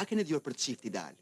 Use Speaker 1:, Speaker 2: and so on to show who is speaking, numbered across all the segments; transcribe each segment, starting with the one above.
Speaker 1: A keni dëgjuar për çift ideal?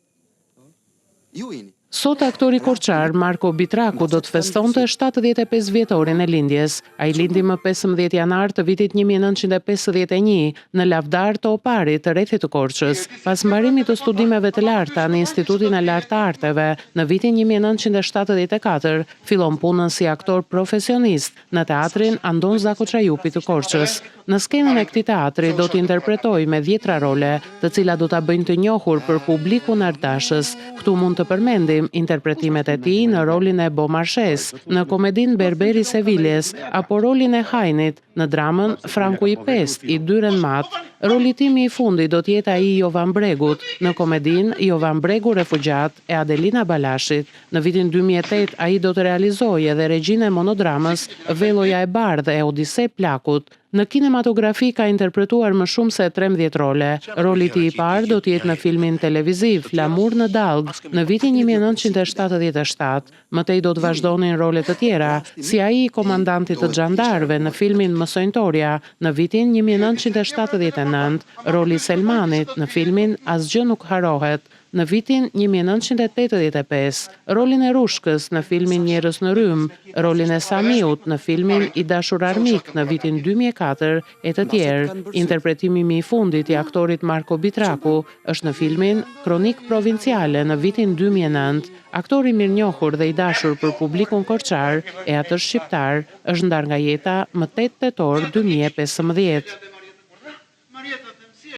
Speaker 1: Ju jeni.
Speaker 2: Sot aktori korçar Marko Bitraku do të festonte 75 vjetorin e lindjes. Ai lindi më 15 janar të vitit 1951 në lavdar të Oparit të rrethit të Korçës. Pas mbarimit të studimeve të larta në Institutin e Lartë të Arteve, në vitin 1974 fillon punën si aktor profesionist në teatrin Andon Zako Çajupi të Korçës. Në skenën e këtij teatri do të interpretojë me 10 role, të cilat do ta bëjnë të njohur për publikun ardashës. Këtu mund të përmendim interpretimet e tij në rolin e Beaumarchais, në komedin Berberi Seviljes, apo rolin e Hajnit në dramën Franku i Pest, i Dyren Mat. Roli timi i fundit do të jetë ai i Jovan Bregut në komedin Jovan Bregu Refugjat e Adelina Balashit. Në vitin 2008 ai do të realizojë edhe regjinë e monodramës Velloja e Bardhë e Odise Plakut. Në kinematografi ka interpretuar më shumë se 13 role. Roli i tij i parë do të jetë në filmin televiziv Flamur në Dallg në vitin 1977. Mëtej do të vazhdonin role të tjera, si ai i komandantit të xhandarëve në filmin Mësojnëtorja në vitin 1979, roli Selmanit në filmin Asgjë nuk harohet në vitin 1985, rolin e Rushkës në filmin Njerëz në rrym, rolin e Samiut në filmin I dashur armik në vitin 2004 e të tjerë. Interpretimi më I fundit I aktorit Marko Bitraku është në filmin Kronik Provinciale në vitin 2009. Aktori mirënjohur dhe I dashur për publikun korçar e atë shqiptar është ndar nga jeta më 8 tetor 2015.